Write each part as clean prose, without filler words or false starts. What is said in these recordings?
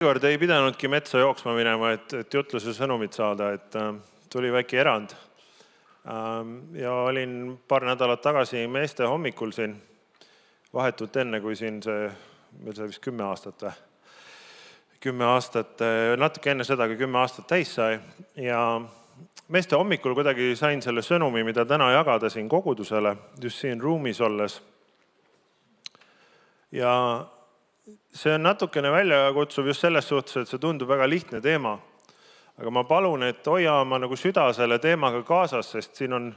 Kord ei pidanudki metsa jooksma minema, et jutluse sõnumit saada, et tuli väike erand. Ja olin paar nädalat tagasi meeste hommikul siin, vahetult enne, kui siin meil sai vist 10 aastat või? 10 aastat, natuke enne seda, kui 10 aastat täis sai. Ja meeste hommikul kuidagi sain selle sõnumi, mida täna jagada siin kogudusele, just siin ruumis olles. Ja see on natukene väljakutsuv just selles suhtes, et see tundub väga lihtne teema. Aga ma palun, et hoia oma nagu süda selle teemaga kaasas, sest siin on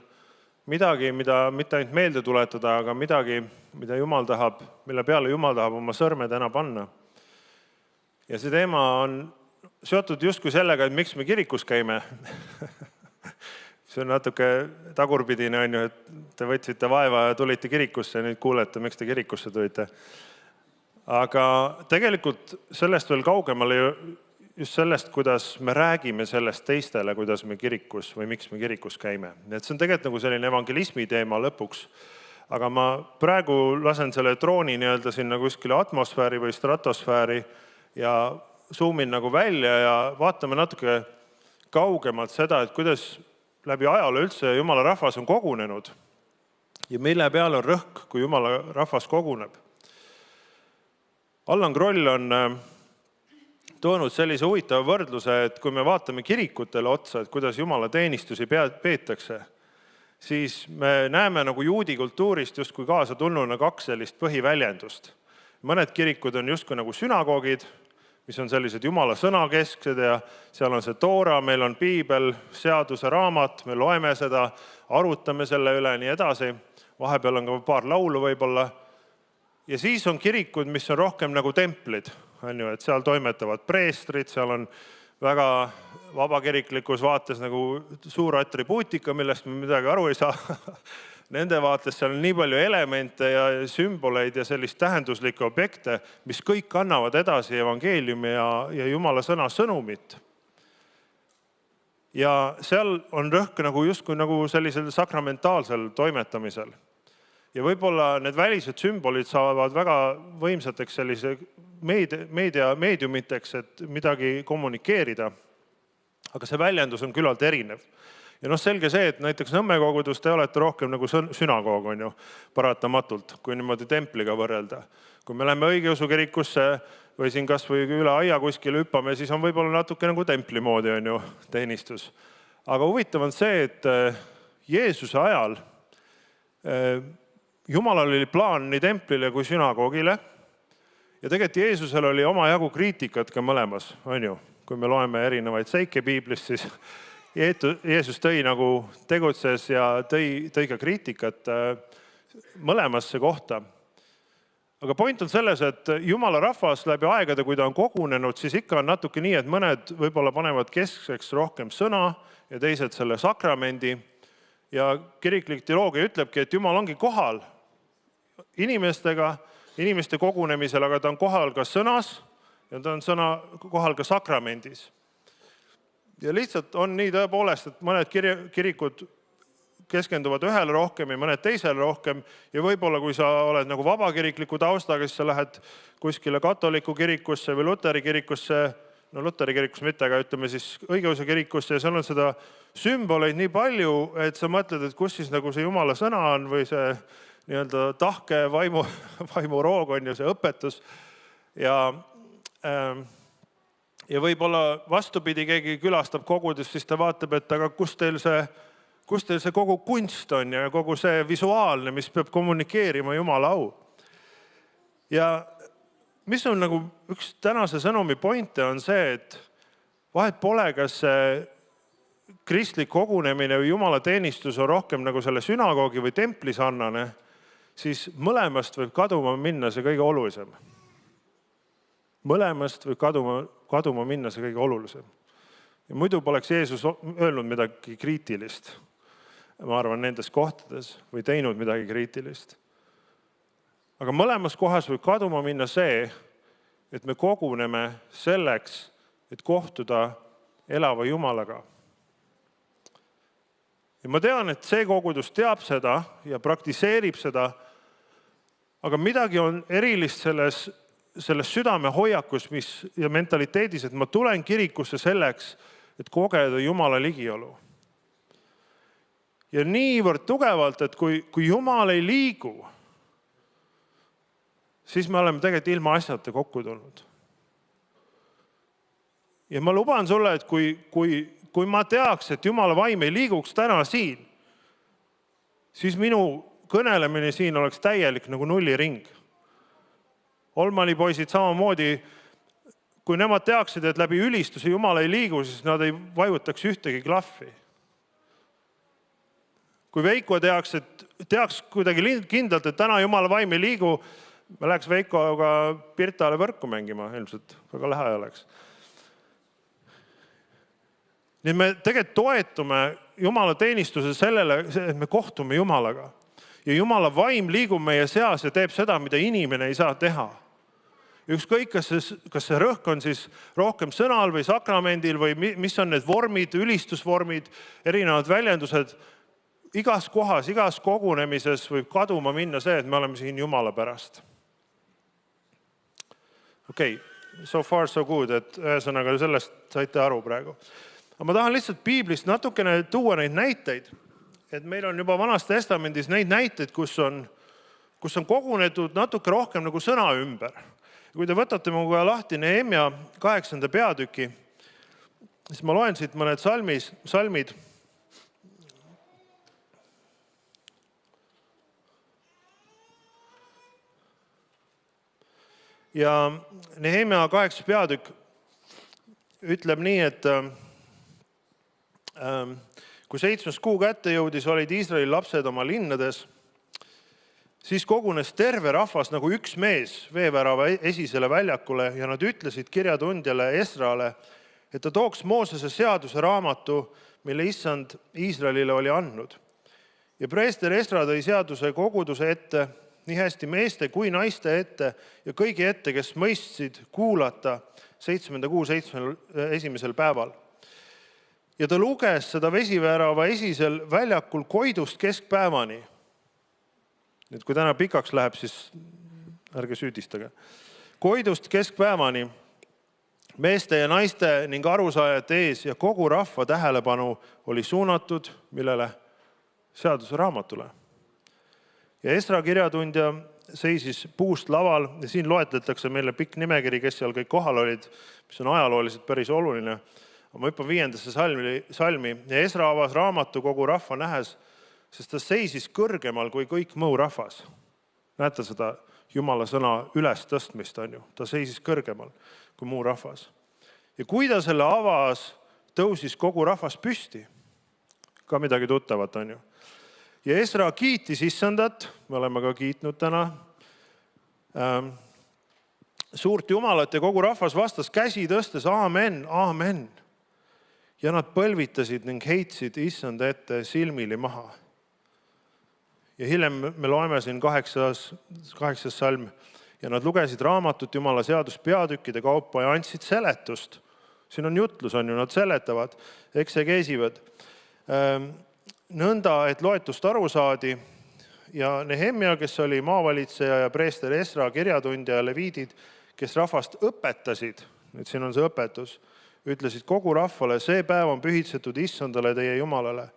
midagi, mida mitte ainult meelde tuletada, aga midagi, mida Jumal tahab, mille peale Jumal tahab oma sõrme täna panna. Ja see teema on seotud justkui sellega, et miks me kirikus käime. See on natuke tagurpidine, et te võtsite vaeva ja tulite kirikusse ja nüüd kuulete, miks te kirikusse tulite. Aga tegelikult sellest veel kaugemale just sellest, kuidas me räägime sellest teistele, kuidas me kirikus või miks me kirikus käime. Et see on tegelikult nagu selline evangelismi teema lõpuks. Aga ma praegu lasen selle drooni nii-öelda sinna kuskile atmosfääri või stratosfääri ja zoomin nagu välja ja vaatame natuke kaugemalt seda, et kuidas läbi ajaloo üldse Jumala rahvas on kogunenud ja mille peale on rõhk, kui Jumala rahvas koguneb. Allan Kroll on toonud sellise huvitava võrdluse, et kui me vaatame kirikutele otsa, et kuidas Jumala teenistusi peetakse, siis me näeme nagu juudi kultuurist justkui kaasa tulnuna 2 sellist põhiväljendust. Mõned kirikud on justkui nagu sünagoogid, mis on sellised Jumala sõnakesksed ja seal on see Toora, meil on piibel, seaduse raamat, me loeme seda, arutame selle üle nii edasi, vahepeal on ka paar laulu võib-olla. Ja siis on kirikud, mis on rohkem nagu templid, et seal toimetavad preestrid, seal on väga vabakiriklikus vaates nagu suur atribuutika, millest me midagi aru ei saa. Nende vaates seal on nii palju elemente ja sümboleid ja sellist tähenduslikke objekte, mis kõik annavad edasi evangeeliumi ja Jumala sõna sõnumit. Ja seal on rõhk nagu justkui nagu sellisel sakramentaalsel toimetamisel. Ja võib-olla need välised sümbolid saavad väga võimsateks sellise meediumiteks, et midagi kommunikeerida. Aga see väljendus on küllalt erinev. Ja selge see, et näiteks Nõmme kogudus te olete rohkem nagu sünagoog on ju paratamatult, kui niimoodi templiga võrrelda. Kui me läheme õigeusu kirikusse või siin kas või üle aia kuskil hüppame, siis on võib-olla natuke nagu templi moodi on ju teenistus. Aga huvitav on see, et Jeesuse ajal Jumalal oli plaan nii templile kui sünagoogile ja tegelikult Jeesusel oli oma jagu kriitikat ka mõlemas, on ju. Kui me loeme erinevaid seike piiblist, siis Jeesus tõi nagu tegutses ja tõi ka kriitikat mõlemasse kohta. Aga point on selles, et Jumala rahvas läbi aegade, kui ta on kogunenud, siis ikka on natuke nii, et mõned võib-olla panevad keskseks rohkem sõna ja teised selle sakramendi. Ja kiriklik teoloogia ütlebki, et Jumal ongi kohal inimeste kogunemisel, aga ta on kohal ka sõnas ja ta on kohal ka sakramendis. Ja lihtsalt on nii tõepoolest, et mõned kirikud keskenduvad ühele rohkem ja mõned teisele rohkem ja võib-olla kui sa oled nagu vabakirikliku taustaga, siis sa lähed kuskile katoliku kirikusse või luteri kirikusse, luteri kirikus mitte, aga ütleme siis õigeusu kirikusse ja seal on seda sümboleid nii palju, et sa mõtled, et kus siis nagu see Jumala sõna on või see nii-öelda tahke vaimu roog on ju see õpetus. Ja võib-olla vastupidi, keegi külastab kogudust, siis ta vaatab, et aga kus teil see kogu kunst on ja kogu see visuaalne, mis peab kommunikeerima Jumala au. Ja mis on nagu üks tänase sõnumi pointe on see, et vahet pole, kas see kristlik kogunemine või Jumala teenistus on rohkem nagu selle sünagoogi või templi sarnane, siis mõlemast võib kaduma minna see kõige olulisem. Mõlemast võib kaduma minna see kõige olulisem. Ja muidu poleks Jeesus öelnud midagi kriitilist, ma arvan, nendes kohtades või teinud midagi kriitilist. Aga mõlemas kohas võib kaduma minna see, et me koguneme selleks, et kohtuda elava Jumalaga. Ja ma tean, et see kogudus teab seda ja praktiseerib seda, aga midagi on erilist selles selles südame hoiakus ja mentaliteedis, et ma tulen kirikusse selleks, et kogeda Jumala ligiolu. Ja niivõrd tugevalt, et kui Jumal ei liigu, siis me oleme tegelikult ilma asjata kokku tulnud. Ja ma luban sulle, et kui ma teaks, et Jumala vaim ei liiguks täna siin, siis minu kõnelemine siin oleks täielik nagu nulliring. Olmani poisid samamoodi, kui nemad teaksid, et läbi ülistuse Jumal ei liigu, siis nad ei vajutaks ühtegi klahvi. Kui Veiko teaks kuidagi kindlalt, et täna Jumala vaim ei liigu, me läheks Veikoga Pirtale võrku mängima, ilmselt väga lähe oleks. Nii me tegelikult toetume Jumala teenistuse sellele, et me kohtume Jumalaga. Ja Jumala vaim liigub meie seas ja teeb seda, mida inimene ei saa teha. Ükskõik, kas see rõhk on siis rohkem sõnal või sakramendil või mis on need vormid, ülistusvormid, erinevad väljendused. Igas kohas, igas kogunemises võib kaduma minna see, et me oleme siin Jumala pärast. Okei, so far so good, et ühesõnaga sellest saite aru praegu. Aga ma tahan lihtsalt Piiblist natukene tuua neid näiteid, et meil on juba Vanas Testamendis neid näiteid, kus on kogunetud natuke rohkem nagu sõna ümber. Kui te võtate minuga lahti Nehemia 8. peatüki, siis ma loen siit mõned salmid. Ja Nehemia 8. peatükk ütleb nii, et kui 7. kuu kätte jõudis, olid Iisraeli lapsed oma linnades, siis kogunes terve rahvas nagu üks mees veevärava esisele väljakule ja nad ütlesid kirjatundjale Esrale, et ta tooks Moosese seaduse raamatu, mille issand Iisraelile oli andnud. Ja preester Esra tõi seaduse koguduse ette, nii hästi meeste kui naiste ette ja kõigi ette, kes mõistsid kuulata 7. kuu 1. päeval. Ja ta luges seda vesiväärava esisel väljakul Koidust keskpäevani. Nüüd, kui täna pikaks läheb, siis ärge süüdistage. Koidust keskpäevani meeste ja naiste ning arusaajate ees ja kogu rahva tähelepanu oli suunatud, millele seaduse raamatule. Ja Esra kirjatundja seisis puust laval ja siin loetletakse meile pikk nimekiri, kes seal kõik kohal olid, mis on ajalooliselt päris oluline. Ma hüppan 5. salmi ja Esra avas raamatu kogu rahva nähes, sest ta seisis kõrgemal kui kõik muu rahvas. Näete seda Jumala sõna üles tõstmist, on ju. Ta seisis kõrgemal kui muu rahvas. Ja kui ta selle avas, tõusis kogu rahvas püsti. Ka midagi tuttavat, on ju. Ja Esra kiitis issandat, me oleme ka kiitnud täna, suurt Jumalat ja kogu rahvas vastas käsi tõstes aamen, aamen. Ja nad põlvitasid ning heitsid issanda ette silmili maha. Ja hiljem me loeme siin 8. salm ja nad lugesid raamatut Jumala seadus peatükkide kaupa ja andsid seletust. Siin on jutlus, on ju, nad seletavad, eksegeesivad. Nõnda, et loetust aru saadi ja Nehemia, kes oli maavalitseja ja preester Esra, kirjatundja ja leviidid, kes rahvast õpetasid, nüüd siin on see õpetus, ütlesid kogu rahvale, see päev on pühitsetud issandale teie Jumalale.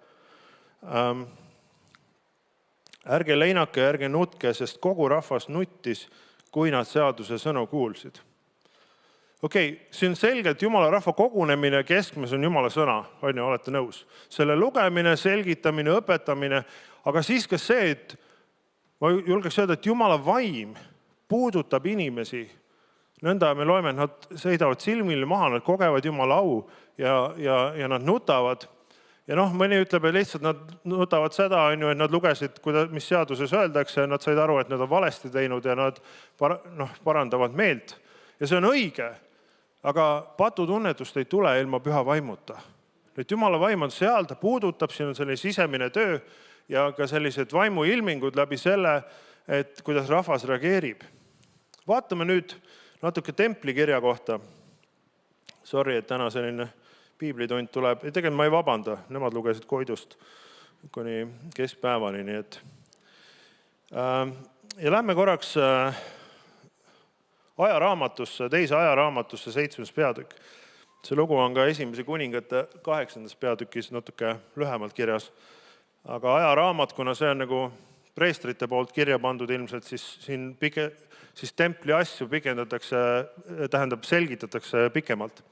Ärge leinake, ärge nutke, sest kogu rahvas nuttis, kui nad seaduse sõnu kuulsid. Okei, see on selgelt Jumala rahva kogunemine, keskmes on Jumala sõna, on ju, olete nõus. Selle lugemine, selgitamine, õpetamine, aga siis ka see, et ma julgeks öelda, et Jumala vaim puudutab inimesi. Nõnda me loeme, et nad seidavad silmil maha, nad kogevad Jumala au ja nad nutavad. Ja mõni ütleb, et lihtsalt nad nutavad seda, on ju, et nad lugesid, mis seaduses öeldakse, ja nad said aru, et nad on valesti teinud ja nad parandavad meelt. Ja see on õige, aga patutunnetust ei tule ilma püha vaimuta. Nüüd Jumala vaim on seal, ta puudutab, siin on selline sisemine töö ja ka sellised vaimuilmingud läbi selle, et kuidas rahvas reageerib. Vaatame nüüd natuke templikirja kohta. Sorry, et täna selline piiblitund tuleb. Tegelikult ma ei vabanda, nemad lugesid Koidust kuni keskpäevani. Ja lähme korraks ajaraamatusse, teise ajaraamatusse 7. peatükk. See lugu on ka Esimese kuningate 8. peatükis natuke lühemalt kirjas. Aga ajaraamat, kuna see on nagu preestrite poolt kirja pandud ilmselt, siis templi asju selgitatakse pikemalt.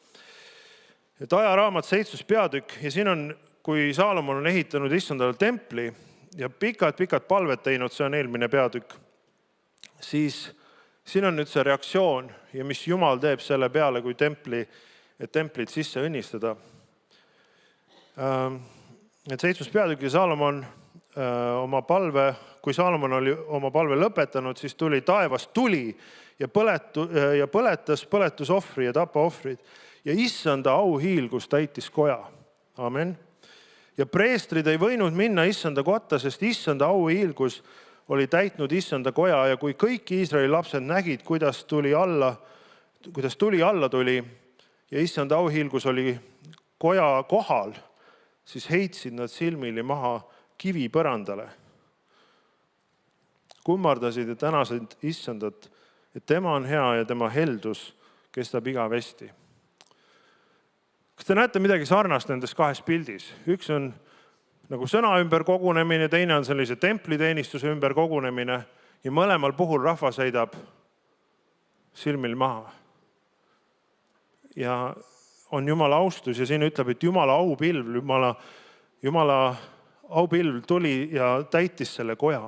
Et ajaraamat 7. peatükk ja siin on, kui Saalomon on ehitanud issandale templi ja pikad palved teinud, see on eelmine peatükk, siis siin on nüüd see reaktsioon ja mis Jumal teeb selle peale, kui templit sisse õnnistada. Et 7. peatükk ja Saalomon kui Saalomon oli oma palve lõpetanud, siis tuli taevast tuli ja põletas põletusohvri ja tapaohvrid ja issanda auhiilgus täitis koja. Amen. Ja preestrid ei võinud minna issanda kotta, sest issanda auhiilgus oli täitnud issanda koja ja kui kõik Iisraeli lapsed nägid, kuidas tuli alla tuli ja issanda auhiilgus oli koja kohal, siis heitsid nad silmili maha kivi põrandale. Kummardasid ja tänasid issandat, et tema on hea ja tema heldus kestab igavesti. Kas te näete midagi sarnast nendes kahes pildis? Üks on nagu sõna ümber kogunemine, teine on sellise templiteenistuse ümber kogunemine ja mõlemal puhul rahvas heidab silmil maha. Ja on Jumala austus ja siin ütleb, et Jumala aupilv tuli ja täitis selle koja.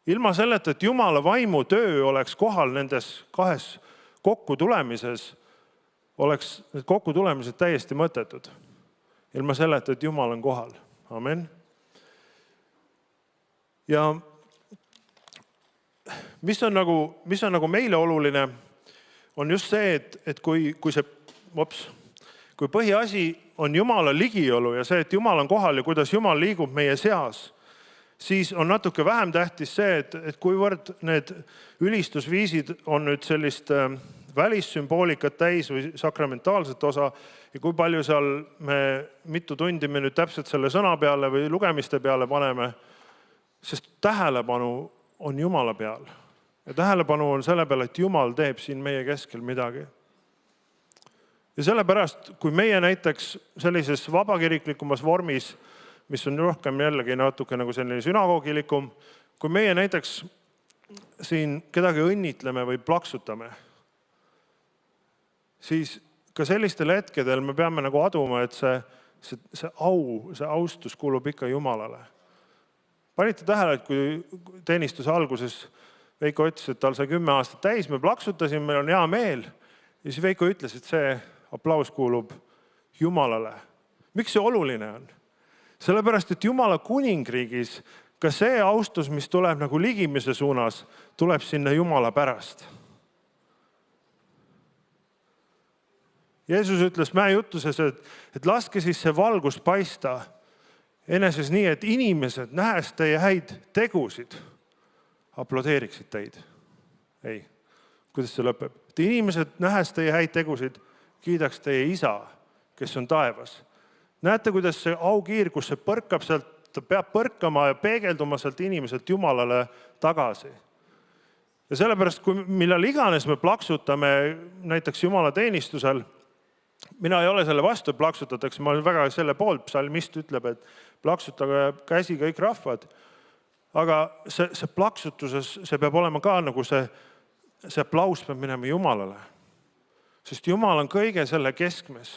Ilma selleta, et Jumala vaimu töö oleks kohal nendes kahes kokkutulemises, oleks need kokkutulemised täiesti mõttetud. Ilma selleta, et Jumal on kohal. Amen. Ja mis on nagu meile oluline, on just see, et kui põhiasi on Jumala ligiolu ja see, et Jumal on kohal ja kuidas Jumal liigub meie seas, siis on natuke vähem tähtis see, et kuivõrd need ülistusviisid on nüüd sellist välissümboolikat täis või sakramentaalset osa ja kui palju seal mitu tundi me nüüd täpselt selle sõna peale või lugemiste peale paneme, sest tähelepanu on Jumala peal. Ja tähelepanu on selle peale, et Jumal teeb siin meie keskel midagi. Ja sellepärast, kui meie näiteks sellises vabakiriklikumas vormis, mis on rohkem jällegi natuke nagu selline sünagoogilikum, kui meie näiteks siin kedagi õnnitleme või plaksutame, siis ka sellistel hetkedel me peame nagu aduma, et see austus kuulub ikka Jumalale. Panite tähele, et kui teenistuse alguses Veiko ütles, et tal sai 10 aastat täis, me plaksutasime, meil on hea meel. Ja siis Veiko ütles, et see aplaus kuulub Jumalale. Miks see oluline on? Sellepärast, et Jumala kuningriigis ka see austus, mis tuleb nagu ligimise suunas, tuleb sinna Jumala pärast. Jeesus ütles mäejutuses, et laske siis see valgus paista eneses nii, et inimesed nähes teie häid tegusid, aplodeeriksid teid. Ei, kuidas see lõpeb? Et inimesed nähes teie häid tegusid, kiidaks teie isa, kes on taevas. Näete, kuidas see aukiir, kus see põrkab sealt, ta peab põrkama ja peegelduma sealt inimeselt Jumalale tagasi. Ja sellepärast, millal iganes me plaksutame näiteks Jumala teenistusel, mina ei ole selle vastu, et plaksutatakse, ma olen väga selle poolt, psalmist ütleb, et plaksutage käsi kõik rahvad. Aga see plaksutuses, see peab olema ka nagu see aplaus peab minema Jumalale. Sest Jumal on kõige selle keskmes.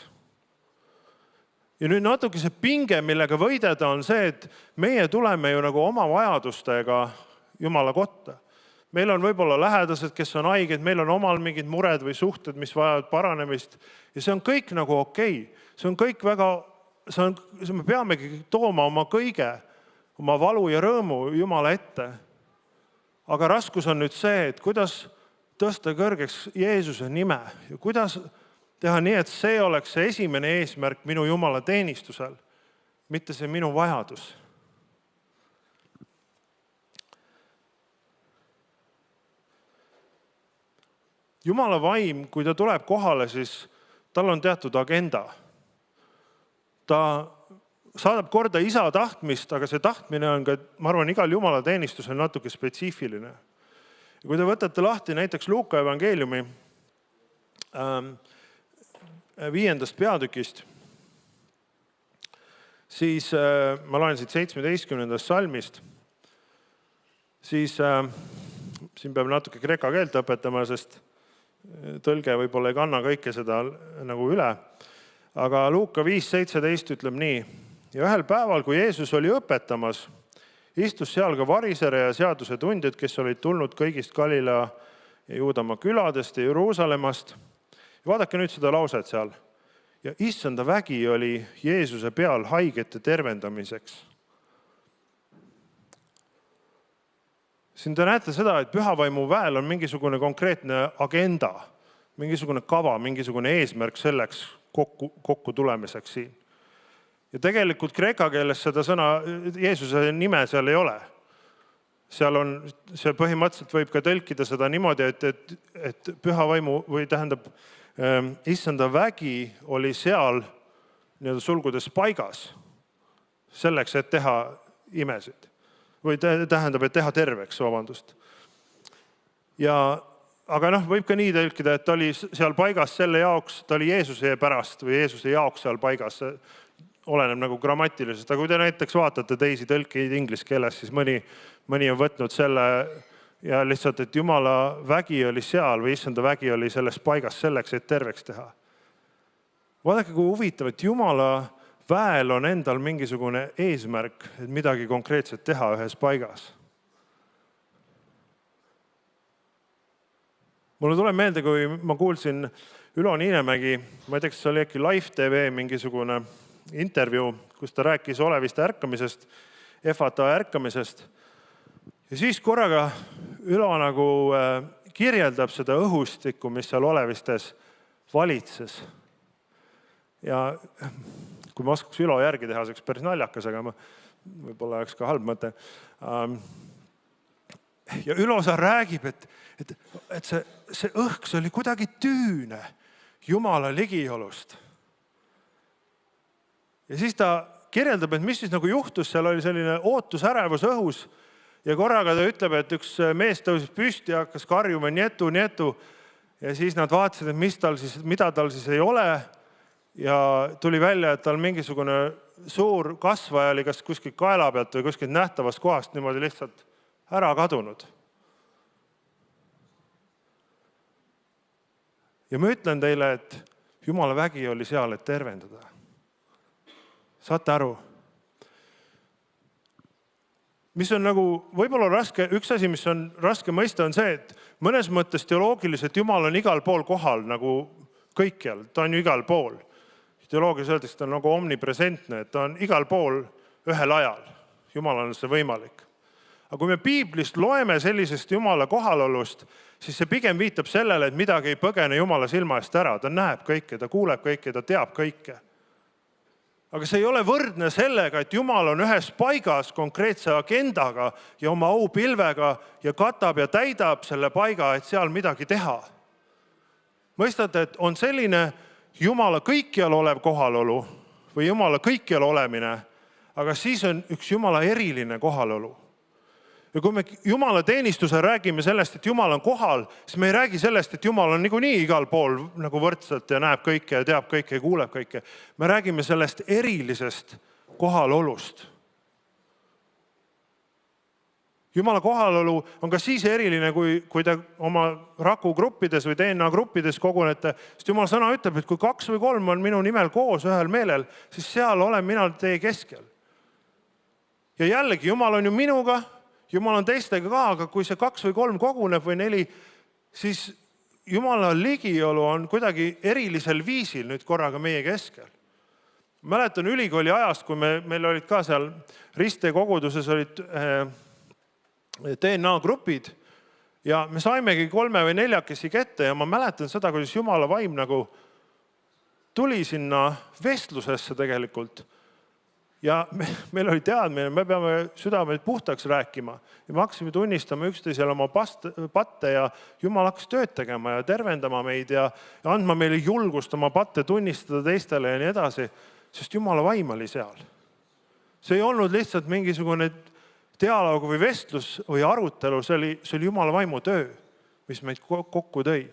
Ja nüüd natuke see pinge, millega võideda on see, et meie tuleme ju nagu oma vajadustega Jumala kotta. Meil on võib-olla lähedased, kes on haiged, meil on omal mingid mured või suhted, mis vajavad paranemist. Ja see on kõik nagu okei. See on kõik väga, me peamegi tooma oma kõige, oma valu ja rõõmu Jumala ette. Aga raskus on nüüd see, et kuidas tõsta kõrgeks Jeesuse nime ja kuidas teha nii, et see oleks see esimene eesmärk minu Jumala teenistusel, mitte see minu vajadus. Jumala vaim, kui ta tuleb kohale, siis tal on teatud agenda. Ta saadab korda isa tahtmist, aga see tahtmine on ka, ma arvan, igal Jumala teenistusel natuke spetsiifiline. Ja kui te võtate lahti näiteks Luuka evangeeliumi 5. peatükist, siis ma loen siit 17. salmist, siis siin peab natuke kreeka keelt õpetama, sest tõlge võib-olla ei kanna kõike seda nagu üle. Aga Luuka 5.17 ütleb nii. Ja ühel päeval, kui Jeesus oli õpetamas, istus seal ka varisere ja seaduse tundjad, kes olid tulnud kõigist Galilea ja Juudamaa küladest ja Jeruusalemmast. Ja vaadake nüüd seda lauset seal. Ja issanda vägi oli Jeesuse peal haigete tervendamiseks. Siin te näete seda, et pühavaimu väel on mingisugune konkreetne agenda, mingisugune kava, mingisugune eesmärk selleks kokku tulemiseks siin. Ja tegelikult kreeka keeles seda sõna Jeesuse nime seal ei ole. See põhimõtteliselt võib ka tõlkida seda niimoodi, et pühavaimu või tähendab issanda vägi oli seal sulgudes paigas selleks, et teha imesid. Või tähendab, et teha terveks, vabandust. Aga võib ka nii tõlkida, et ta oli seal paigas selle jaoks, ta oli Jeesuse pärast või Jeesuse jaoks seal paigas, oleneb nagu grammatiliselt. Aga kui te näiteks vaatate teisi tõlkeid inglise keeles, siis mõni on võtnud selle ja lihtsalt, et Jumala vägi oli seal või issanda vägi oli selles paigas selleks, et terveks teha. Vaadake, kui huvitav, et Jumala väel on endal mingisugune eesmärk, et midagi konkreetset teha ühes paigas. Mulle tuleb meelde, kui ma kuulsin Ülo Niinemägi, ma ei tea, kas see oli äkki Live TV mingisugune intervjuu, kus ta rääkis oleviste ärkamisest, Efata ärkamisest. Ja siis korraga Ülo nagu kirjeldab seda õhustikku, mis seal olevistes valitses. Ja kui ma oskaks Ülo järgi teha, see oleks päris naljakas, aga võib-olla oleks ka halb mõte. Ja Ülo seal räägib, et see õhk oli kuidagi tüüne Jumala ligiolust. Ja siis ta kirjeldab, et mis siis nagu juhtus, seal oli selline ootusärevus õhus ja korraga ta ütleb, et üks mees tõusis püsti ja hakkas karjuma nietu. Ja siis nad vaatasid, et mida tal siis ei ole. Ja tuli välja, et tal mingisugune suur kasvaja oli kas kuskil kaela pealt või kuskil nähtavast kohast niimoodi lihtsalt ära kadunud. Ja ma ütlen teile, et Jumala vägi oli seal, et tervendada. Saate aru? Mis on nagu võib-olla raske, üks asi, mis on raske mõista, on see, et mõnes mõttes teoloogiliselt Jumal on igal pool kohal nagu kõikjal, ta on ju igal pool. Teoloogias öeldakse, et ta on nagu omnipresentne, et ta on igal pool ühel ajal. Jumal on see võimalik. Aga kui me piiblist loeme sellisest Jumala kohalolust, siis see pigem viitab sellele, et midagi ei põgene Jumala silma eest ära. Ta näeb kõike, ta kuuleb kõike, ta teab kõike. Aga see ei ole võrdne sellega, et Jumal on ühes paigas konkreetse agendaga ja oma aupilvega ja katab ja täidab selle paiga, et seal midagi teha. Mõistate, et on selline Jumala kõikjal olev kohalolu või Jumala kõikjal olemine, aga siis on üks Jumala eriline kohalolu. Ja kui me Jumala teenistusel räägime sellest, et Jumal on kohal, siis me ei räägi sellest, et Jumal on niikuinii igal pool nagu võrdselt ja näeb kõike ja teab kõike ja kuuleb kõike. Me räägime sellest erilisest kohalolust. Jumala kohalolu on ka siis eriline, kui te oma rakugruppides või DNA gruppides kogunete, sest Jumala sõna ütleb, et kui 2 või 3 on minu nimel koos ühel meelel, siis seal olen mina teie keskel. Ja jällegi, Jumal on ju minuga, Jumal on teistega ka, aga kui see 2 või 3 koguneb või 4, siis Jumala ligiolu on kuidagi erilisel viisil nüüd korraga meie keskel. Mäletan ülikooli ajast, kui meil olid ka seal Riste koguduses olid DNA grupid ja me saimegi 3 või 4 kätte ja ma mäletan seda, kuidas Jumala vaim nagu tuli sinna vestlusesse tegelikult. Ja meil oli teadmine, me peame südameid puhtaks rääkima ja me hakkasime tunnistama üksteisele oma patte ja Jumal hakkas tööd tegema ja tervendama meid ja andma meile julgust oma patte tunnistada teistele ja nii edasi, sest Jumala vaim oli seal. See ei olnud lihtsalt mingisugune dialoog või vestlus või arutelu, see oli Jumala vaimu töö, mis meid kokku tõi.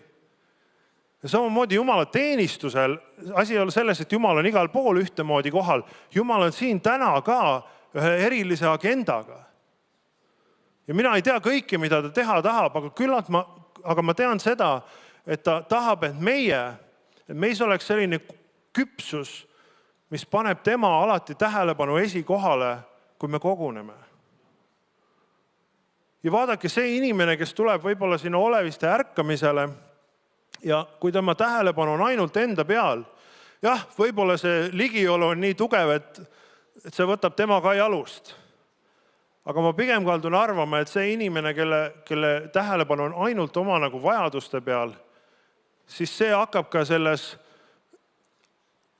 Ja samamoodi Jumala teenistusel, asi ei ole selles, et Jumal on igal pool ühtemoodi kohal. Jumal on siin täna ka ühe erilise agendaga. Ja mina ei tea kõike, mida ta teha tahab, aga ma tean seda, et ta tahab, et meis oleks selline küpsus, mis paneb tema alati tähelepanu esikohale, kui me koguneme. Ja vaadake, see inimene, kes tuleb võib-olla sinna oleviste ärkamisele ja kui tema tähelepanu on ainult enda peal, jah, võib-olla see ligiolu on nii tugev, et see võtab tema ka jalust. Aga ma pigem kaldun arvama, et see inimene, kelle tähelepanu on ainult oma nagu vajaduste peal, siis see hakkab ka selles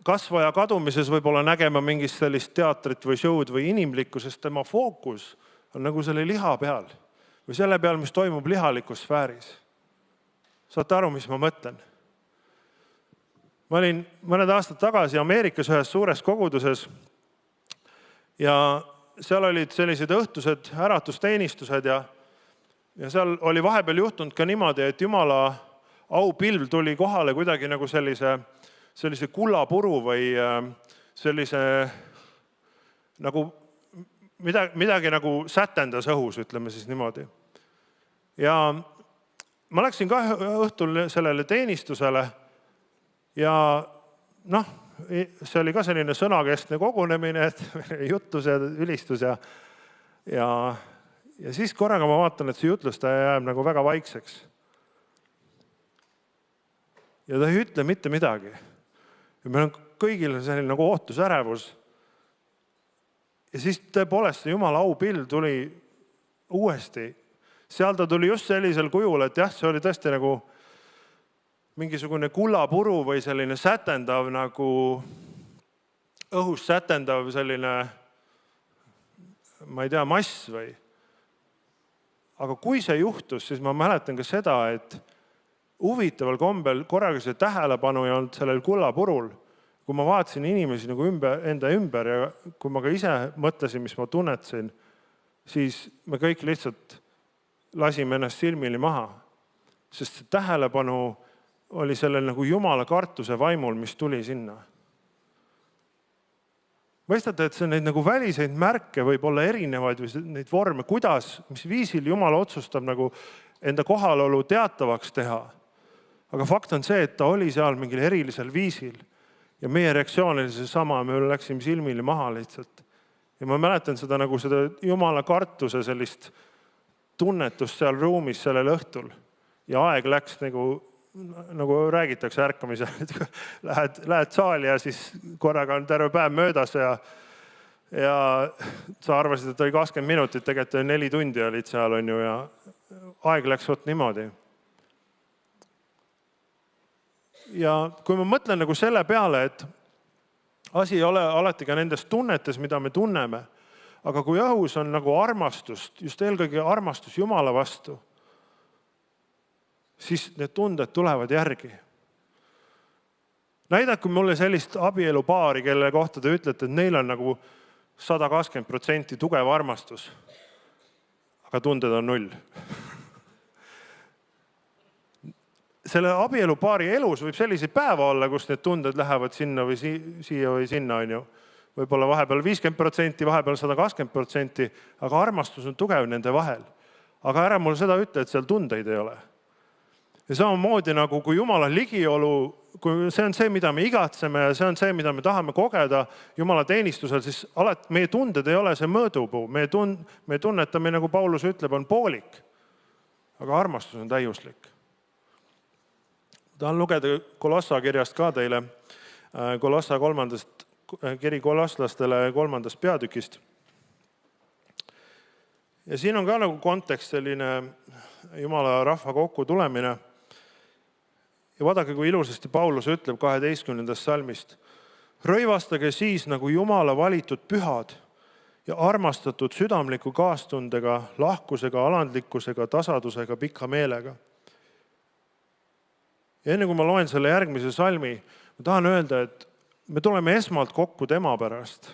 kasvaja kadumises võib-olla nägema mingist sellist teatrit või show'd või inimlikku, sest tema fookus on nagu selle liha peal või selle peal, mis toimub lihalikus sfääris. Saate aru, mis ma mõtlen? Ma olin mõned aastad tagasi Ameerikas ühes suures koguduses ja seal olid sellised õhtused äratusteenistused ja seal oli vahepeal juhtunud ka niimoodi, et Jumala aupilv tuli kohale kuidagi nagu sellise kullapuru või sellise nagu midagi nagu sätendas õhus, ütleme siis niimoodi. Ja ma läksin ka õhtul sellele teenistusele ja see oli ka selline sõnakestne kogunemine, et jutlus ja ülistus ja siis korraga ma vaatan, et see jutlustaja jääb nagu väga vaikseks. Ja ta ei ütle mitte midagi. Ja meil on kõigil selline nagu ootusärevus. Ja siis tõepoolest see Jumala aupilv tuli uuesti. Seal ta tuli just sellisel kujul, et jah, see oli tõesti nagu mingisugune kullapuru või selline sätendav nagu õhus sätendav selline, ma ei tea, mass või. Aga kui see juhtus, siis ma mäletan ka seda, et huvitaval kombel korraga see tähelepanu ei olnud sellel kullapurul. Kui ma vaatasin inimesi nagu enda ümber ja kui ma ka ise mõtlesin, mis ma tunnetasin, siis me kõik lihtsalt lasime ennast silmili maha. Sest see tähelepanu oli sellel nagu Jumala kartuse vaimul, mis tuli sinna. Mõistate, et see neid nagu väliseid märke võib olla erinevaid või neid vorme, kuidas, mis viisil Jumal otsustab nagu enda kohalolu teatavaks teha. Aga fakt on see, et ta oli seal mingil erilisel viisil. Ja meie reaktsioon oli see sama, me läksime silmili maha lihtsalt. Ja ma mäletan seda nagu seda Jumala kartuse sellist tunnetust seal ruumis sellel õhtul. Ja aeg läks nagu räägitakse ärkamisel, et lähed saali ja siis korraga on terve päev möödas ja sa arvasid, et oli 20 minutit, tegelikult 4 tundi olid seal on ju ja aeg läks võt niimoodi. Ja kui ma mõtlen nagu selle peale, et asi ei ole alati ka nendes tunnetes, mida me tunneme, aga kui õhus on nagu armastust, just eelkõige armastus Jumala vastu, siis need tunded tulevad järgi. Näidake mulle sellist abielupaari, kelle kohta te ütlete, et neil on nagu 120% tugev armastus, aga tunded on 0. Selle abielupaari elus võib selliseid päeva olla, kus need tunded lähevad sinna või siia või sinna, on ju. Võib-olla vahepeal 50%, vahepeal 120%, aga armastus on tugev nende vahel. Aga ära mulle seda ütle, et seal tundeid ei ole. Ja samamoodi nagu kui Jumala ligiolu, kui see on see, mida me igatseme ja see on see, mida me tahame kogeda Jumala teenistusel, siis alati meie tunded ei ole see mõõdupuu. Meie tunnetamine, nagu Paulus ütleb, on poolik, aga armastus on täiuslik. Tahan lugeda Kolossa kirjast ka teile, Kolossa kiri kolosslastele 3. peatükist. Ja siin on ka nagu kontekst selline Jumala rahva kokku tulemine. Ja vaadake, kui ilusasti Paulus ütleb 12. salmist. Rõivastage siis nagu Jumala valitud pühad ja armastatud südamliku kaastundega, lahkusega, alandlikkusega, tasadusega, pika meelega. Ja enne kui ma loen selle järgmise salmi, ma tahan öelda, et me tuleme esmalt kokku tema pärast.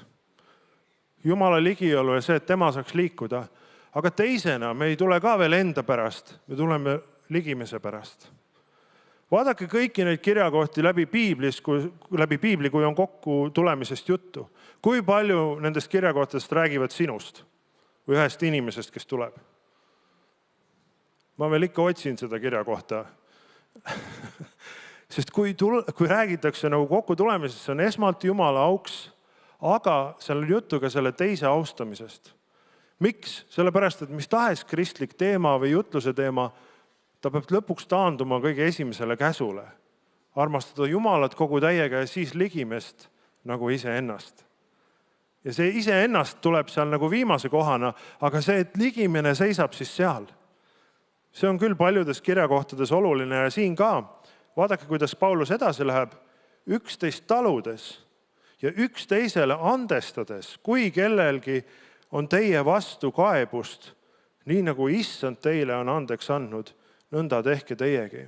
Jumala ligiolu ja see, et tema saaks liikuda. Aga teisena me ei tule ka veel enda pärast, me tuleme ligimese pärast. Vaadake kõiki neid kirjakohti läbi Piibli, kui on kokku tulemisest juttu. Kui palju nendest kirjakohtadest räägivad sinust või ühest inimesest, kes tuleb? Ma veel ikka otsin seda kirjakohta. Sest kui räägitakse nagu kokku tulemisest, see on esmalt Jumala auks, aga seal on juttu ka selle teise austamisest. Miks? Sellepärast, et mis tahes kristlik teema või jutluse teema, ta peab lõpuks taanduma kõige esimesele käsule. Armastada Jumalat kogu täiega ja siis ligimest nagu iseennast. Ja see iseennast tuleb seal nagu viimase kohana, aga see, et ligimene seisab siis seal. See on küll paljudes kirjakohtades oluline ja siin ka. Vaadake, kuidas Paulus edasi läheb. 11 taludes ja üksteisele andestades, kui kellelgi on teie vastu kaebust, nii nagu Issand teile on andeks andnud, nõnda tehke teiegi.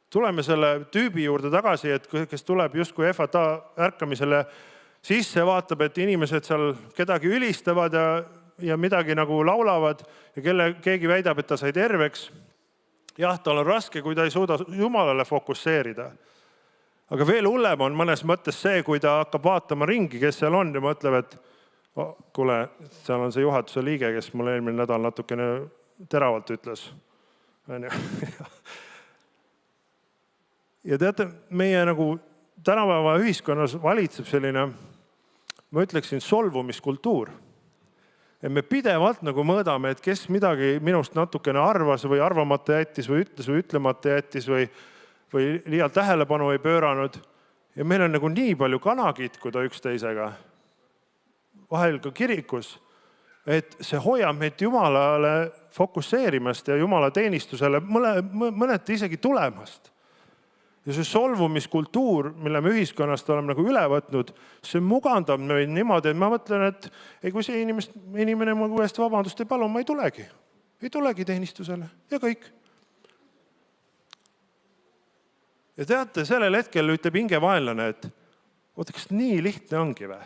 Tuleme selle tüübi juurde tagasi, et kes tuleb justkui FATA ärkamisele sisse, vaatab, et inimesed seal kedagi ülistavad ja midagi nagu laulavad ja keegi väidab, et ta sai terveks. Jah, tal on raske, kui ta ei suuda Jumalale fokusseerida. Aga veel hullem on mõnes mõttes see, kui ta hakkab vaatama ringi, kes seal on ja mõtleb, et kuule, seal on see juhatuse liige, kes mulle eelmine nädal natukene teravalt ütles. Ja teate, meie nagu tänapäeva ühiskonnas valitseb selline, ma ütleksin, solvumiskultuur. Ja me pidevalt nagu mõõdame, et kes midagi minust natukene arvas või arvamata jättis või ütles või ütlemata jättis või liialt tähelepanu ei pööranud. Ja meil on nagu nii palju kanakitkuda üksteisega, vahel ka kirikus, et see hoiab meid Jumalale fokusseerimast ja Jumala teenistusele mõneti isegi tulemast. Ja see solvumiskultuur, mille me ühiskonnast oleme nagu üle võtnud, see mugandab meid niimoodi, et ma mõtlen, et kui see inimene mu eest vabandust ei palu, ma ei tulegi. Ei tulegi teenistusele ja kõik. Ja teate, sellel hetkel ütleb hingevaenlane, et oota, kas nii lihtne ongi või?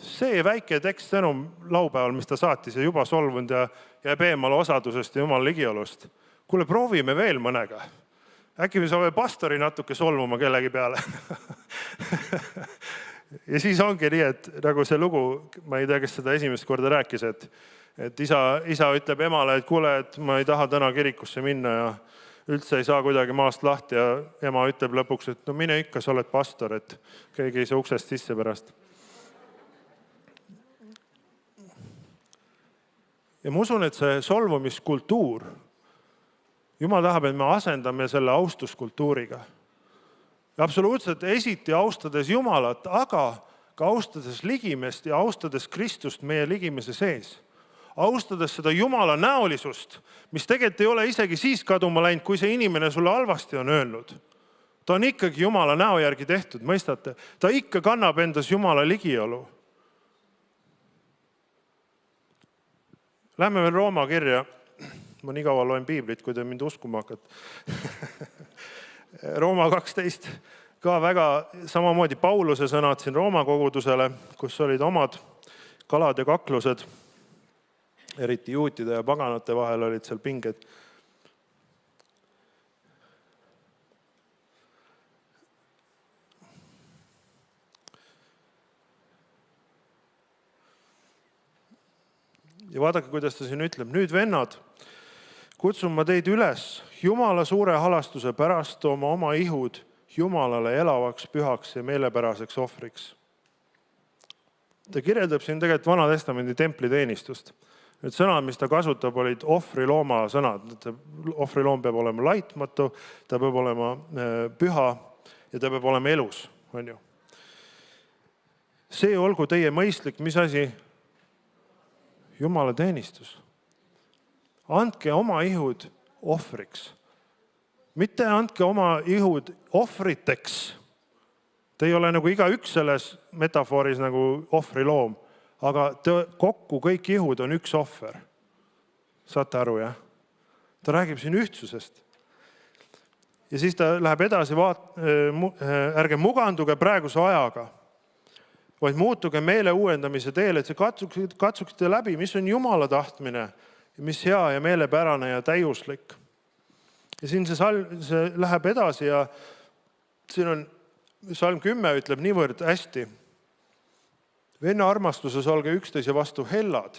See väike tekst sõnum laupäeval, mis ta saatis ja juba solvunud ja jääb eemale osadusest ja Jumala ligiolust. Kuule, proovime veel mõnega. Äkki me saame pastori natuke solvuma kellegi peale. Ja siis ongi nii, et nagu see lugu, ma ei tea, kes seda esimest korda rääkis, et isa ütleb emale, et kuule, et ma ei taha täna kirikusse minna ja üldse ei saa kuidagi maast lahti ja ema ütleb lõpuks, et no mine ikka, sa oled pastor, et keegi ei saa uksest sisse pärast. Ja ma usun, et see solvumiskultuur, Jumal tahab, et me asendame selle austuskultuuriga. Absoluutselt esiti austades Jumalat, aga ka austades ligimest ja austades Kristust meie ligimese sees. Austades seda Jumala näolisust, mis tegelikult ei ole isegi siis kaduma läinud, kui see inimene sulle halvasti on öelnud. Ta on ikkagi Jumala näo järgi tehtud, mõistate? Ta ikka kannab endas Jumala ligiolu. Lähme veel Rooma kirja. Ma nii kaua loen Piiblit, kui te mind uskuma hakkad. Rooma 12, ka väga samamoodi Pauluse sõnad siin Rooma kogudusele, kus olid omad kalad ja kaklused. Eriti juutide ja paganate vahel olid seal pinged. Ja vaadake, kuidas ta siin ütleb. Nüüd vennad, kutsun ma teid üles Jumala suure halastuse pärast oma ihud Jumalale elavaks, pühaks ja meelepäraseks ohvriks. Ta kirjeldab siin tegelikult Vana Testamendi templiteenistust. Need sõnad, mis ta kasutab, olid ohvrilooma sõnad. Ohvriloom peab olema laitmatu, ta peab olema püha ja ta peab olema elus. On ju? See olgu teie mõistlik, mis asi? Jumala teenistus. Andke oma ihud ohvriks. Mitte andke oma ihud ohvriteks. Te ei ole nagu igaüks selles metafooris nagu ohvriloom, aga kokku kõik ihud on üks ohver. Saate aru, jah? Ta räägib siin ühtsusest. Ja siis ta läheb edasi, ärge muganduge praeguse ajaga, vaid muutuge meele uuendamise teel, et see katsuksite läbi, mis on Jumala tahtmine, mis hea ja meelepärane ja täiuslik. Ja siin see läheb edasi ja siin on Salm 10 ütleb niivõrd hästi. Venna armastuses olge üksteise vastu hellad,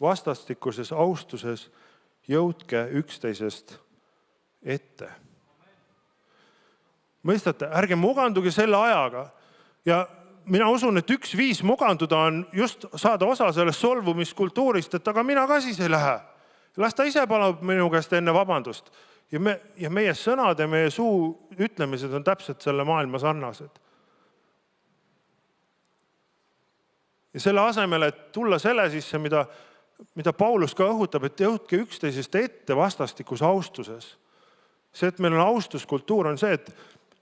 vastastikuses austuses jõudke üksteisest ette. Mõistate, ärge muganduge selle ajaga. Ja mina usun, et üks viis muganduda on just saada osa sellest solvumiskultuurist, et aga mina ka siis ei lähe. Las ta ise palub minu käest enne vabandust. Ja meie sõnad ja meie suu ütlemised on täpselt selle maailma sarnased. Ja selle asemel, et tulla selle sisse, mida Paulus ka õhutab, et jõudke üksteisest ette vastastikus austuses. See, et meil on austuskultuur, on see, et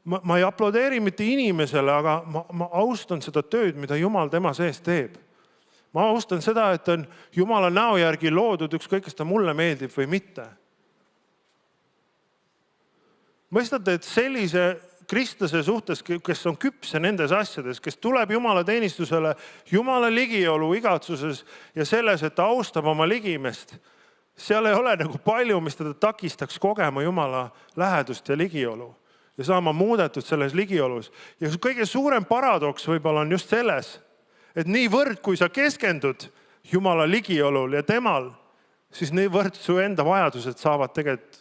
ma ei aplodeeri mitte inimesele, aga ma austan seda tööd, mida Jumal tema sees teeb. Ma austan seda, et on Jumala näo järgi loodud, ükskõik kas ta mulle meeldib või mitte. Mõistate, et sellise kristlase suhtes, kes on küpse nendes asjades, kes tuleb Jumala teenistusele Jumala ligiolu igatsuses ja selles, et ta austab oma ligimest, seal ei ole nagu palju, mis teda takistaks kogema Jumala lähedust ja ligiolu ja saama muudetud selles ligiolus. Ja kõige suurem paradoks võib-olla on just selles, et niivõrd, kui sa keskendud Jumala ligiolul ja temal, siis niivõrd su enda vajadused saavad tegelikult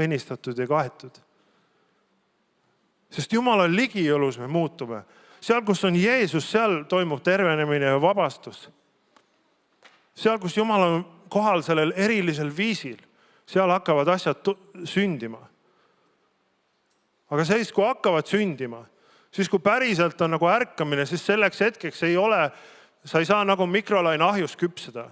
õnnistatud ja kaetud. Sest Jumala ligiolus me muutume. Seal, kus on Jeesus, seal toimub tervenemine ja vabastus. Seal, kus Jumal on kohal sellel erilisel viisil, seal hakkavad asjad sündima. Aga siis, kui hakkavad sündima, siis kui päriselt on nagu ärkamine, siis selleks hetkeks ei ole, sa ei saa nagu mikrolaine ahjus küpseda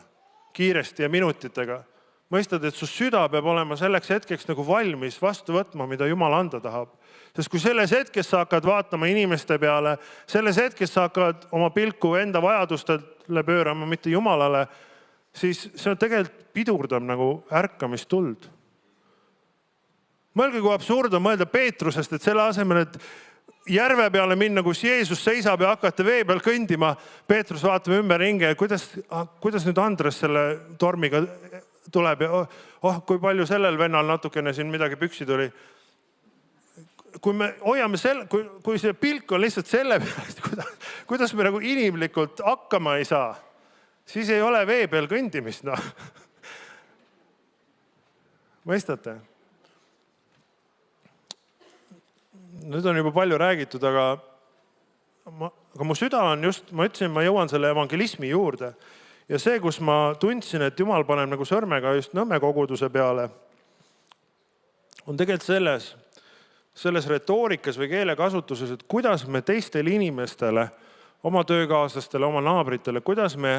kiiresti ja minutitega. Mõistad, et su süda peab olema selleks hetkeks nagu valmis vastu võtma, mida Jumal anda tahab. Sest kui selles hetkes sa hakkad vaatama inimeste peale, selles hetkes sa hakkad oma pilku enda vajadustele pöörama, mitte Jumalale, siis see on tegelikult pidurdab nagu ärkamistuld. Mõelge, kui absurd on mõelda Peetrusest, et selle asemel, et järve peale minna, kus Jeesus seisab ja hakata vee peal kõndima, Peetrus vaatab ümber hinge, kuidas nüüd Andres selle tormiga tuleb ja kui palju sellel vennal natukene siin midagi püksi tuli. Kui me hoiame kui see pilk on lihtsalt selle peale, kuidas me nagu inimlikult hakkama ei saa, siis ei ole vee peal kõndimist. No. Mõistate? Nüüd on juba palju räägitud, aga mu süda on just, ma ütlesin, ma jõuan selle evangelismi juurde. Ja see, kus ma tundsin, et Jumal paneb nagu sõrmega just Nõmme koguduse peale, on tegelikult selles retoorikas või keelekasutuses, et kuidas me teistele inimestele, oma töökaaslastele, oma naabritele, kuidas me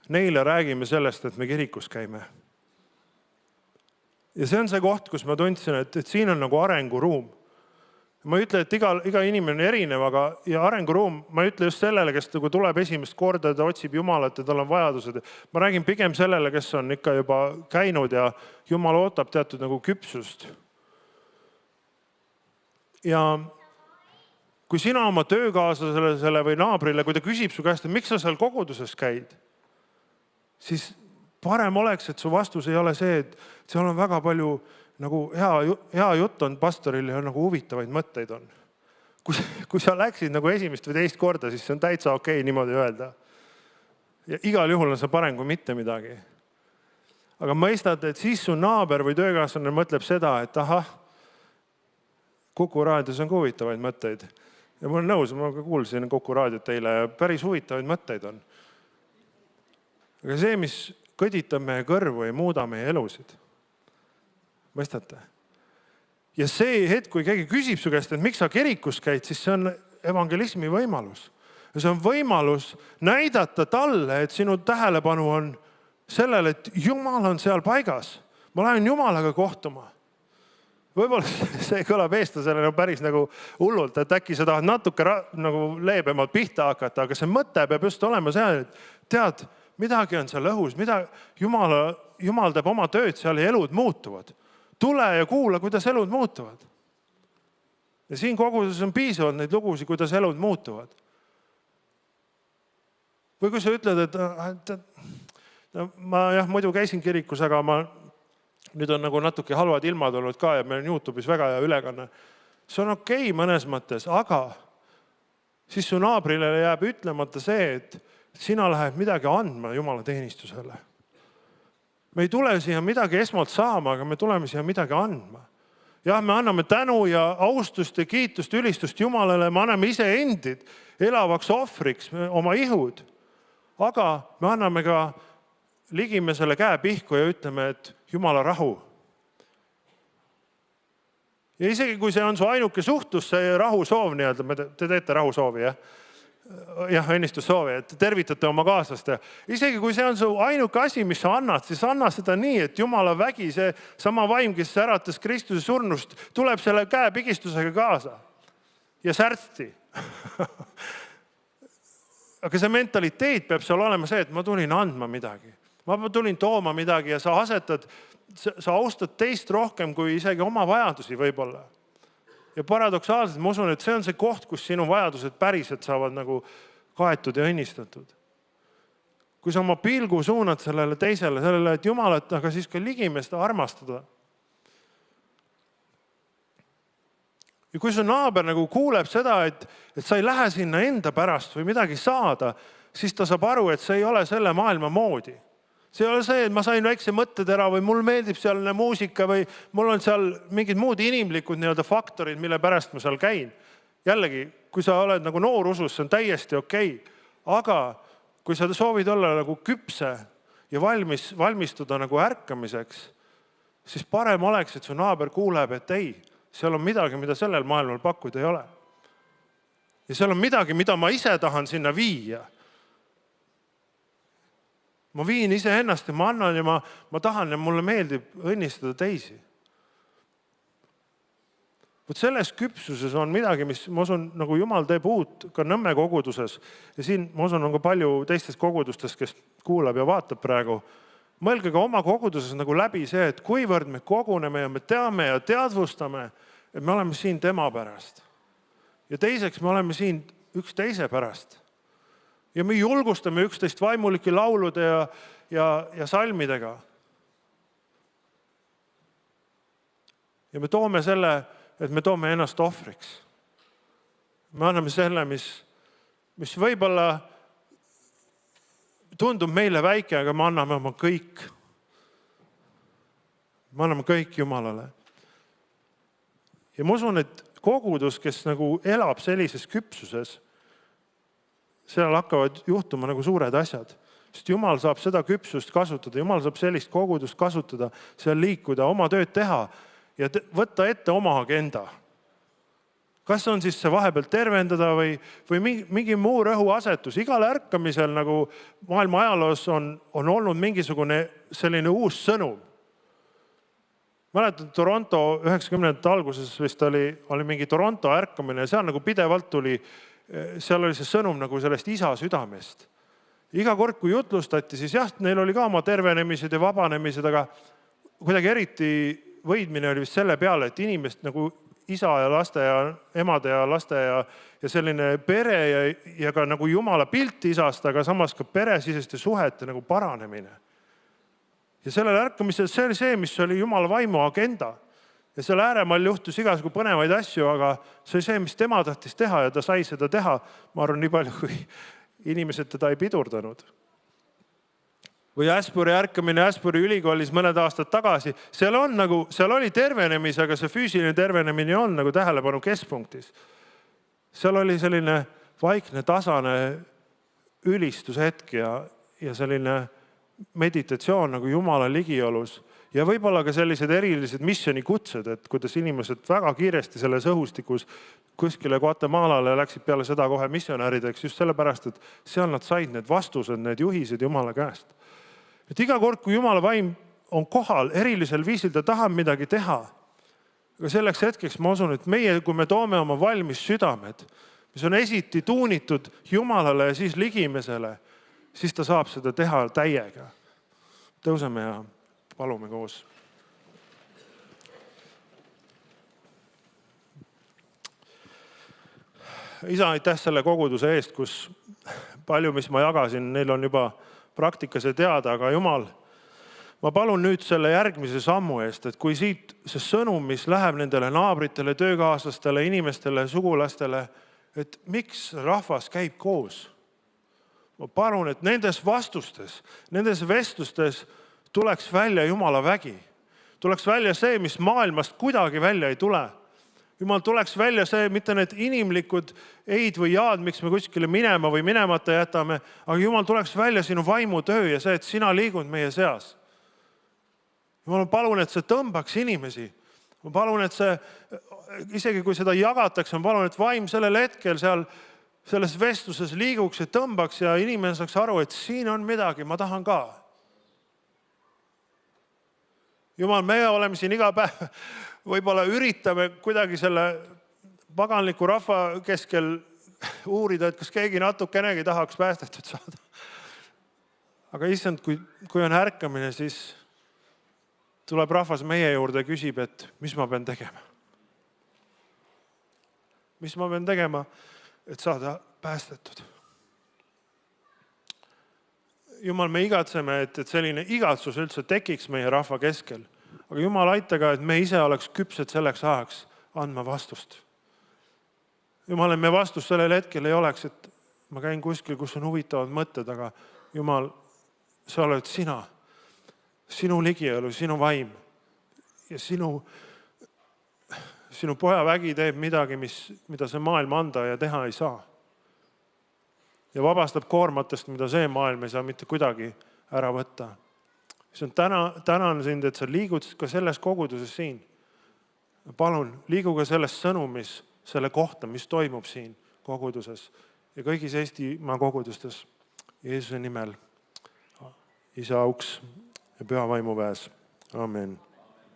neile räägime sellest, et me kirikus käime. Ja see on see koht, kus ma tundsin, et siin on nagu arenguruum. Ma ei ütle, et iga inimene on erinev, aga ja arenguruum, ma ei ütle just sellele, kes tuleb esimest korda, ta otsib Jumalat ja tal on vajadused. Ma räägin pigem sellele, kes on ikka juba käinud ja Jumal ootab teatud nagu küpsust. Ja kui sina oma töökaaslasele või naabrile, kui ta küsib su käest, et miks sa seal koguduses käid, siis parem oleks, et su vastus ei ole see, et seal on väga palju nagu hea jutt on pastoril ja nagu huvitavaid mõtteid on. Kui sa läksid nagu esimest või teist korda, siis see on täitsa okei niimoodi öelda. Ja igal juhul on see parem kui mitte midagi. Aga mõistad, et siis su naaber või töökaaslane mõtleb seda, et Kuku raadios on huvitavaid mõtteid. Ja ma olen nõus, ma kuulsin Kuku raadiot teile ja päris huvitavaid mõtteid on. Aga see, mis kõditab meie kõrvu, ei muuda meie elusid. Mõistate? Ja see hetk, kui keegi küsib su käest, et miks sa kirikus käid, siis see on evangelismi võimalus. Ja see on võimalus näidata talle, et sinu tähelepanu on sellele, et Jumal on seal paigas. Ma lähen Jumalaga kohtuma. Võib-olla see kõlab eestlasele päris nagu hullult, et äkki sa tahad natuke nagu leebemalt pihta hakata, aga see mõte peab just olema see, et tead, midagi on seal õhus, Jumal teeb oma tööd seal ja elud muutuvad. Tule ja kuula, kuidas elud muutuvad. Ja siin koguduses on piisavalt neid lugusid, kuidas elud muutuvad. Või kui sa ütled, et ma jah, muidu käisin kirikus, aga nüüd on nagu natuke halvad ilmad olnud ka ja meil on YouTube'is väga hea ülekanne. See on okei mõnes mõttes, aga siis su naabrile jääb ütlemata see, et sina lähed midagi andma Jumala teenistusele. Me ei tule siia midagi esmalt saama, aga me tuleme siia midagi andma. Jah, me anname tänu ja austust ja kiitust, ülistust Jumalale, me anname ise endid elavaks ohvriks, oma ihud. Aga me anname ka ligime selle käe pihku ja ütleme, et Jumala rahu. Ja isegi kui see on su ainuke suhtlus, see rahusoov nii-öelda, te teete rahusoovi, jah? Jah, õnnistussoovi, et tervitate oma kaaslaste. Isegi kui see on su ainuke asi, mis sa annad, siis anna seda nii, et Jumala vägi, see sama vaim, kes äratas Kristuse surnust, tuleb selle käepigistusega kaasa. Ja särtsti. Aga see mentaliteet peab seal olema see, et ma tulin andma midagi. Ma tulin tooma midagi ja sa austad teist rohkem kui isegi oma vajadusi võib-olla. Ja paradoksaalselt ma usun, et see on see koht, kus sinu vajadused päriselt saavad nagu kaetud ja õnnistatud. Kui sa oma pilgu suunad sellele teisele, sellele, et Jumalat, aga siis ka ligimest armastada. Ja kui su naaber nagu kuuleb seda, et sa ei lähe sinna enda pärast või midagi saada, siis ta saab aru, et see ei ole selle maailma moodi. See ei ole see, et ma sain väikse mõttetera või mul meeldib seal muusika või mul on seal mingid muud inimlikud nii-öelda faktorid, mille pärast ma seal käin. Jällegi, kui sa oled nagu noor usus, see on täiesti okei. Aga kui sa soovid olla nagu küpse ja valmistuda nagu ärkamiseks, siis parem oleks, et su naaber kuuleb, et ei, seal on midagi, mida sellel maailmal pakkuda ei ole. Ja seal on midagi, mida ma ise tahan sinna viia. Ma viin ise ennast ja ma annan ja ma tahan ja mulle meeldib õnnistada teisi. Võt selles küpsuses on midagi, mis ma usun, nagu Jumal teeb uut ka Nõmme koguduses. Ja siin ma usun, on ka palju teistest kogudustest, kes kuulab ja vaatab praegu. Mõelge ka oma koguduses nagu läbi see, et kuivõrd me koguneme ja me teame ja teadvustame, et me oleme siin tema pärast. Ja teiseks me oleme siin üks teise pärast. Ja me julgustame üksteist vaimulike laulude ja salmidega. Ja me toome selle, et me toome ennast ohvriks. Me anname selle, mis võib-olla tundub meile väike, aga me anname oma kõik. Me anname kõik Jumalale. Ja ma usun, et kogudus, kes nagu elab sellises küpsuses, seal hakkavad juhtuma nagu suured asjad. Sest Jumal saab seda küpsust kasutada, Jumal saab sellist kogudust kasutada, seal liikuda, oma tööd teha ja võtta ette oma agenda. Kas on siis see vahepeal tervendada või mingi muu rõhuasetus? Igal ärkamisel nagu maailma ajaloos on olnud mingisugune selline uus sõnum. Mäletan, Toronto 90. alguses vist oli mingi Toronto ärkamine ja seal nagu pidevalt seal oli see sõnum nagu sellest isa südamest. Iga kord, kui jutlustati, siis jah, neil oli ka oma tervenemised ja vabanemised, aga kuidagi eriti võidmine oli vist selle peale, et inimest nagu isa ja laste ja emade ja laste ja selline pere ja ka nagu Jumala pilt isast, aga samas ka peresiseste suhete nagu paranemine. Ja sellel ärkamisel see oli see, mis oli Jumala vaimu agenda. Ja selle ääremaal juhtus igasugu põnevaid asju, aga see oli see, mis tema tahtis teha ja ta sai seda teha. Ma arvan, nii palju, kui inimesed teda ei pidurdanud. Või Asbury ärkamine Asbury ülikoolis mõned aastad tagasi. Seal oli tervenemis, aga see füüsiline tervenemine on nagu tähelepanu keskpunktis. Seal oli selline vaikne, tasane ülistushetk ja selline meditatsioon nagu Jumala ligiolus. Ja võib-olla ka sellised erilised missionikutsed, et kuidas inimesed väga kiiresti selles õhustikus kuskile Guatemalale läksid peale seda kohe missionärideks just sellepärast, et seal nad said need vastused, need juhised Jumala käest. Et iga kord, kui Jumala vaim on kohal, erilisel viisil ta tahab midagi teha. Aga selleks hetkeks ma usun, et meie, kui me toome oma valmis südamed, mis on esiti tuunitud Jumalale ja siis ligimesele, siis ta saab seda teha täiega. Tõuseme ja palume koos. Isa, aitäh selle koguduse eest, kus palju, mis ma jagasin, neil on juba praktikas ja teada, aga Jumal, ma palun nüüd selle järgmise sammu eest, et kui siit see sõnum, mis läheb nendele naabritele, töökaaslastele, inimestele, sugulastele, et miks rahvas käib koos. Ma palun, et nendes vastustes, nendes vestlustes tuleks välja Jumala vägi. Tuleks välja see, mis maailmast kuidagi välja ei tule. Jumal, tuleks välja see, mitte need inimlikud eid või jaad, miks me kuskile minema või minemata jätame, aga Jumal, tuleks välja sinu vaimutöö ja see, et sina liigud meie seas. Jumal, ma palun, et see tõmbaks inimesi. Ma palun, et see, isegi kui seda jagatakse, ma palun, et vaim sellel hetkel seal selles vestluses liiguks ja tõmbaks ja inimene saaks aru, et siin on midagi, ma tahan ka. Jumal, me oleme siin iga päev, võib-olla üritame kuidagi selle paganliku rahva keskel uurida, et kas keegi natukenegi tahaks päästetud saada. Aga issand, kui on ärkamine, siis tuleb rahvas meie juurde ja küsib, et mis ma pean tegema? Mis ma pean tegema, et saada päästetud? Jumal, me igatseme, et selline igatsus üldse tekiks meie rahva keskel. Aga Jumal, aita ka, et me ise oleks küpsed selleks ajaks andma vastust. Jumal, et me vastus sellel hetkel ei oleks, et ma käin kuskil, kus on huvitavad mõtted, aga Jumal, sa oled sina. Sinu ligielu, sinu vaim ja sinu poja vägi teeb midagi, mida see maailm anda ja teha ei saa. Ja vabastab koormatest, mida see maailm ei saa mitte kuidagi ära võtta. Tänan sind, et sa liigud ka selles koguduses siin. Palun, liigu ka selles sõnumis, selle kohta, mis toimub siin koguduses ja kõigis Eestimaa kogudustes. Jeesuse nimel, Isa auks ja Püha vaimu väes. Amen.